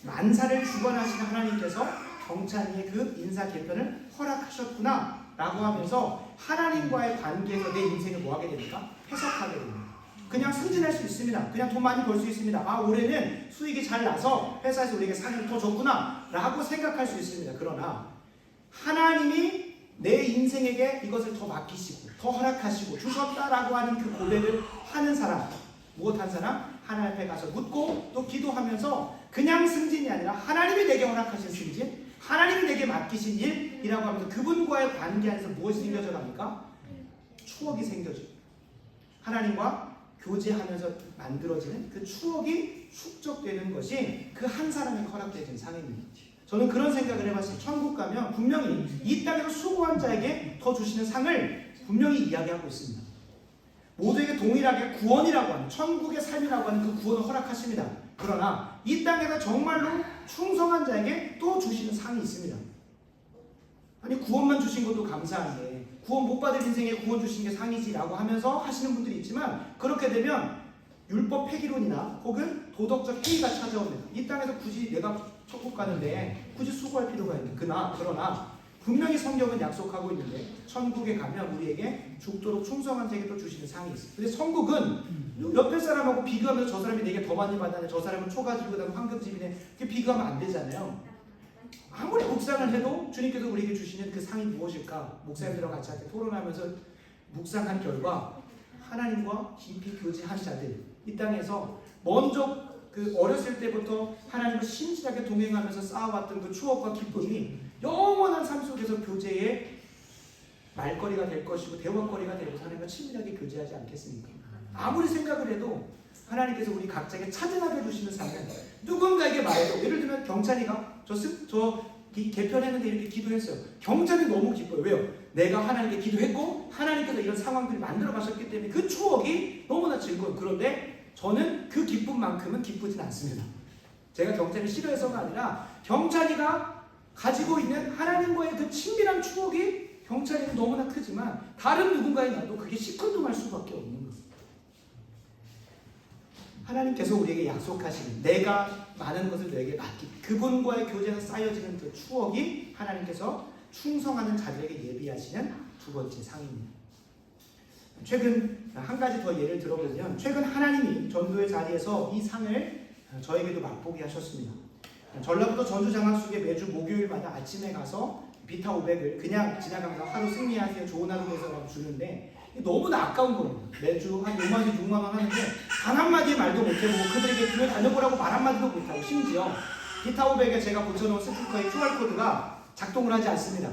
만사를 주관하시는 하나님께서 경찬이의 그 인사 개편을 허락하셨구나 라고 하면서 하나님과의 관계에서 내 인생을 뭐하게 됩니까? 해석하게 됩니다. 그냥 승진할 수 있습니다. 그냥 돈 많이 벌 수 있습니다. 올해는 수익이 잘 나서 회사에서 우리에게 상을 더 줬구나 라고 생각할 수 있습니다. 그러나 하나님이 내 인생에게 이것을 더 맡기시고 더 허락하시고 주셨다라고 하는 그 고백을 하는 사람, 무엇한 사람? 하나님 앞에 가서 묻고 또 기도하면서 그냥 승진이 아니라 하나님이 내게 허락하신 승진, 하나님이 내게 맡기신 일이라고 하면서 그분과의 관계 안에서 무엇이 생겨져 갑니까? 추억이 생겨져. 하나님과 교제하면서 만들어지는 그 추억이 축적되는 것이 그 한 사람에게 허락되어진 상입니다. 저는 그런 생각을 해봤어요. 천국 가면 분명히 이 땅에서 수고한 자에게 더 주시는 상을 분명히 이야기하고 있습니다. 모두에게 동일하게 구원이라고 하는 천국의 삶이라고 하는 그 구원을 허락하십니다. 그러나 이 땅에서 정말로 충성한 자에게 또 주시는 상이 있습니다. 아니 구원만 주신 것도 감사한데 구원 못 받을 인생에 구원 주신 게 상이지라고 하면서 하시는 분들이 있지만 그렇게 되면 율법 폐기론이나 혹은 도덕적 해이가 찾아옵니다. 이 땅에서 굳이 내가 천국 가는데 굳이 수고할 필요가 있나? 그러나 분명히 성경은 약속하고 있는데 천국에 가면 우리에게 죽도록 충성한 자에게 또 주시는 상이 있어요. 근데 천국은 옆에 사람하고 비교하면서 저 사람이 내게 더 많이 받았네, 저 사람은 초가집이다, 황금집이네, 그렇게 비교하면 안 되잖아요. 아무리 묵상을 해도 주님께서 우리에게 주시는 그 상이 무엇일까? 목사님들과 같이 함께 토론하면서 묵상한 결과 하나님과 깊이 교제한 자들, 이 땅에서 먼저 그 어렸을 때부터 하나님과 신실하게 동행하면서 쌓아왔던 그 추억과 기쁨이 영원한 삶 속에서 교제의 말거리가 될 것이고 대화거리가 되고 하나님과 친밀하게 교제하지 않겠습니까? 아무리 생각을 해도 하나님께서 우리 각자에게 차분하게 주시는 삶은 누군가에게 말해도, 예를 들면 경찬이가 저 개편했는데 이렇게 기도했어요. 경찬이 너무 기뻐요. 왜요? 내가 하나님께 기도했고 하나님께서 이런 상황들을 만들어 가셨기 때문에 그 추억이 너무나 즐거워요. 그런데 저는 그 기쁨만큼은 기쁘진 않습니다. 제가 경찬이를 싫어해서가 아니라 경찬이가 가지고 있는 하나님과의 그 친밀한 추억이 경찬이는 너무나 크지만 다른 누군가에 나도 그게 시큰둥할 수밖에 없는 거예요. 하나님께서 우리에게 약속하시는 내가 많은 것을 너에게 맡기, 그분과의 교제에서 쌓여지는 그 추억이 하나님께서 충성하는 자들에게 예비하시는 두 번째 상입니다. 최근 한 가지 더 예를 들어보면 최근 하나님이 전도의 자리에서 이 상을 저에게도 맛보게 하셨습니다. 전라북도 전주장학숙에 매주 목요일마다 아침에 가서 비타 500을 그냥 지나가면서 하루 승리하세요, 좋은 하루 되세요 주는데 너무나 아까운 겁니다. 매주 한 5만원, 6만원 하는데 단 한마디의 말도 못해보고 그들에게 교회 다녀보라고 말 한마디도 못하고 심지어 비타 500에 제가 붙여놓은 스티커의 QR코드가 작동을 하지 않습니다.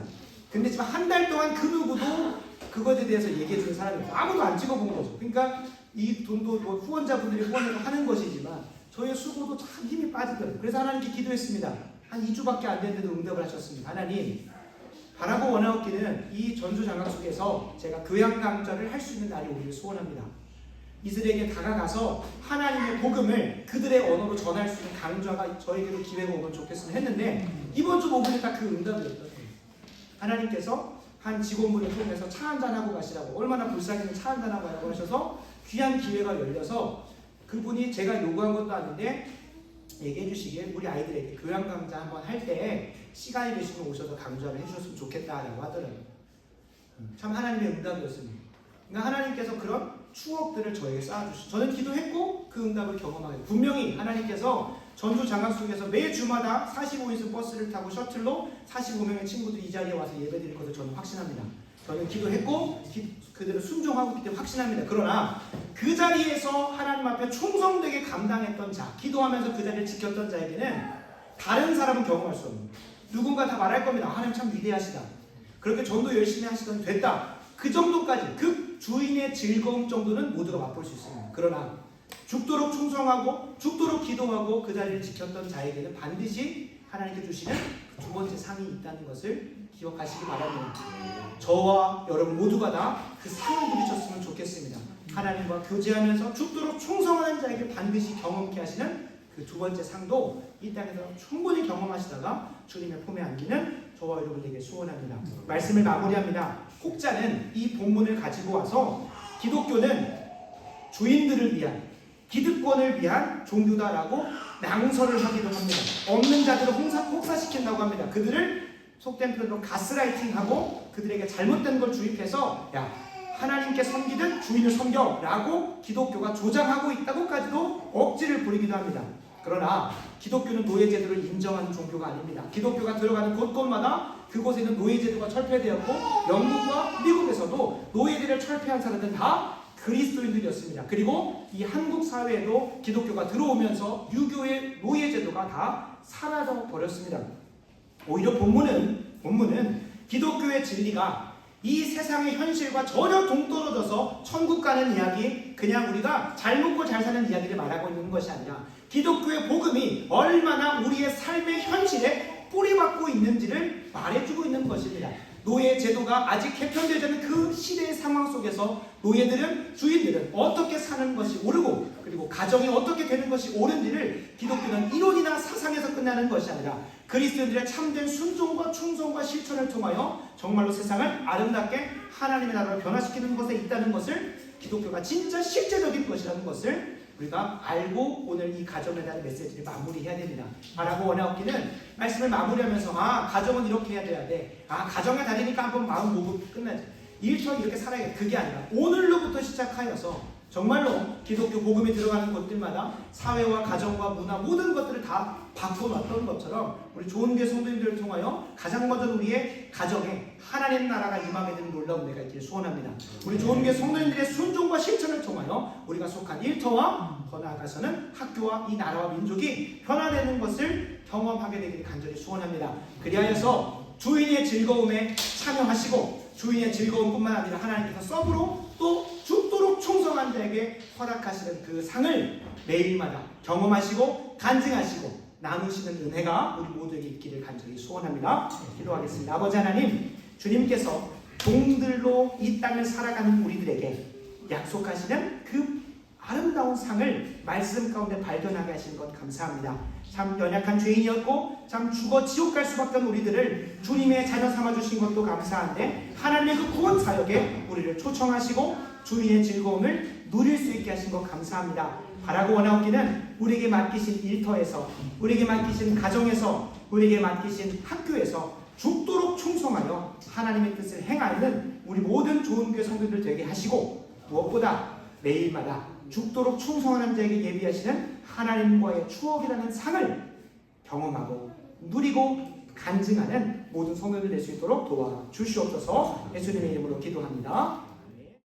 근데 지금 한 달 동안 그 누구도 그것에 대해서 얘기해주는 사람이 없어요. 아무도 안 찍어본 거죠. 그러니까 이 돈도 뭐 후원자분들이 후원을 하는 것이지만 저의 수고도 참 힘이 빠지더라고요. 그래서 하나님께 기도했습니다. 한 2주밖에 안 됐는데도 응답을 하셨습니다. 하나님, 바라고 원하옵기는 이 전주장학숙에서 제가 교양 강좌를 할 수 있는 날이 오기를 소원합니다. 이들에게 다가가서 하나님의 복음을 그들의 언어로 전할 수 있는 강좌가 저에게도 기회가 오면 좋겠으면 했는데 이번 주 목요일에 딱 그 응답이었던 거예요. 하나님께서 한 직원분을 통해서 차 한잔하고 가시라고, 얼마나 불쌍해서 차 한잔하고 가라고 하셔서 귀한 기회가 열려서 그분이 제가 요구한 것도 아닌데 얘기해 주시기에 우리 아이들에게 교양 강좌 한번 할 때 시간이 되시면 오셔서 강좌를 해주셨으면 좋겠다라고 하더라고요. 참 하나님의 응답이었습니다. 그러니까 하나님께서 그런 추억들을 저에게 쌓아주시고 저는 기도했고 그 응답을 경험하게 분명히 하나님께서 전주 장학숙에서 매 주마다 45인승 버스를 타고 셔틀로 45명의 친구들이 이 자리에 와서 예배드릴 것을 저는 확신합니다. 저는 기도했고 그들을 순종하고 있기 때문에 확신합니다. 그러나 그 자리에서 하나님 앞에 충성되게 감당했던 자, 기도하면서 그 자리를 지켰던 자에게는 다른 사람은 경험할 수 없는, 누군가 다 말할 겁니다. 하나님 참 위대하시다, 그렇게 전도 열심히 하시더니 됐다, 그 정도까지, 그 주인의 즐거움 정도는 모두가 맛볼 수 있습니다. 그러나 죽도록 충성하고 죽도록 기도하고 그 자리를 지켰던 자에게는 반드시 하나님께 주시는 두 번째 상이 있다는 것을 기억하시기 바랍니다. 저와 여러분 모두가 다 그 상을 누리셨으면 좋겠습니다. 하나님과 교제하면서 죽도록 충성하는 자에게 반드시 경험케 하시는 그 두 번째 상도 이 땅에서 충분히 경험하시다가 주님의 품에 안기는 저와 여러분에게 소원합니다. 말씀을 마무리합니다. 혹자는 이 본문을 가지고 와서 기독교는 주인들을 위한, 기득권을 위한 종교다라고 낭설을 하기도 합니다. 없는 자들을 혹사시킨다고 합니다. 그들을 속된 표현으로 가스라이팅하고 그들에게 잘못된 걸 주입해서 야, 하나님께 섬기든 주인을 섬겨라고 기독교가 조장하고 있다고까지도 억지를 부리기도 합니다. 그러나 기독교는 노예제도를 인정하는 종교가 아닙니다. 기독교가 들어가는 곳곳마다 그곳에는 노예제도가 철폐되었고 영국과 미국에서도 노예제를 철폐한 사람들은 다 그리스도인들이었습니다. 그리고 이 한국 사회에도 기독교가 들어오면서 유교의 노예제도가 다 사라져 버렸습니다. 오히려 본문은 기독교의 진리가 이 세상의 현실과 전혀 동떨어져서 천국 가는 이야기, 그냥 우리가 잘 먹고 잘 사는 이야기를 말하고 있는 것이 아니라 기독교의 복음이 얼마나 우리의 삶의 현실에 뿌리박고 있는지를 말해주고 있는 것입니다. 노예 제도가 아직 개편되지 않은 그 시대의 상황 속에서 주인들은 어떻게 사는 것이 옳고 그리고 가정이 어떻게 되는 것이 옳은지를 기독교는 이론이나 사상에서 끝나는 것이 아니라 그리스도인들의 참된 순종과 충성과 실천을 통하여 정말로 세상을 아름답게 하나님의 나라로 변화시키는 것에 있다는 것을 기독교가 진짜 실제적인 것이라는 것을 우리가 알고 오늘 이 가정에 대한 메시지를 마무리해야 됩니다. 말하고 원하옵기는 말씀을 마무리하면서 가정은 이렇게 해야 돼야 돼. 가정에 다니니까 한번 마음 먹고 끝나지. 일처럼 이렇게 살아야 돼. 그게 아니라 오늘로부터 시작하여서 정말로 기독교 복음이 들어가는 곳들마다 사회와 가정과 문화 모든 것들을 다 바꿔놨던 것처럼 우리 좋은 교회 성도님들을 통하여 가장 먼저 우리의 가정에 하나님 나라가 임하게 되는 놀라운 은혜가 있기를 소원합니다. 우리 좋은 교회 성도님들의 순종과 실천을 통하여 우리가 속한 일터와 더 나아가서는 학교와 이 나라와 민족이 변화되는 것을 경험하게 되기를 간절히 소원합니다. 그리하여서 주인의 즐거움에 참여하시고 주인의 즐거움뿐만 아니라 하나님께서 서브로 또 죽도록 충성한 자에게 허락하시는 그 상을 매일마다 경험하시고 간증하시고 나누시는 은혜가 우리 모두에게 있기를 간절히 소원합니다. 기도하겠습니다. 아버지 하나님, 주님께서 종들로 이 땅을 살아가는 우리들에게 약속하시는 그 아름다운 상을 말씀 가운데 발견하게 하신 것 감사합니다. 참 연약한 죄인이었고 참 죽어 지옥 갈 수밖에 없는 우리들을 주님의 자녀 삼아주신 것도 감사한데 하나님의 그 구원 사역에 우리를 초청하시고 주인의 즐거움을 누릴 수 있게 하신 것 감사합니다. 바라고 원하옵기는 우리에게 맡기신 일터에서, 우리에게 맡기신 가정에서, 우리에게 맡기신 학교에서 죽도록 충성하여 하나님의 뜻을 행하는 우리 모든 좋은 교회 성도들 되게 하시고 무엇보다 매일마다 죽도록 충성하는 자에게 예비하시는 하나님과의 추억이라는 상을 경험하고 누리고 간증하는 모든 성도들 될 수 있도록 도와주시옵소서. 예수님의 이름으로 기도합니다.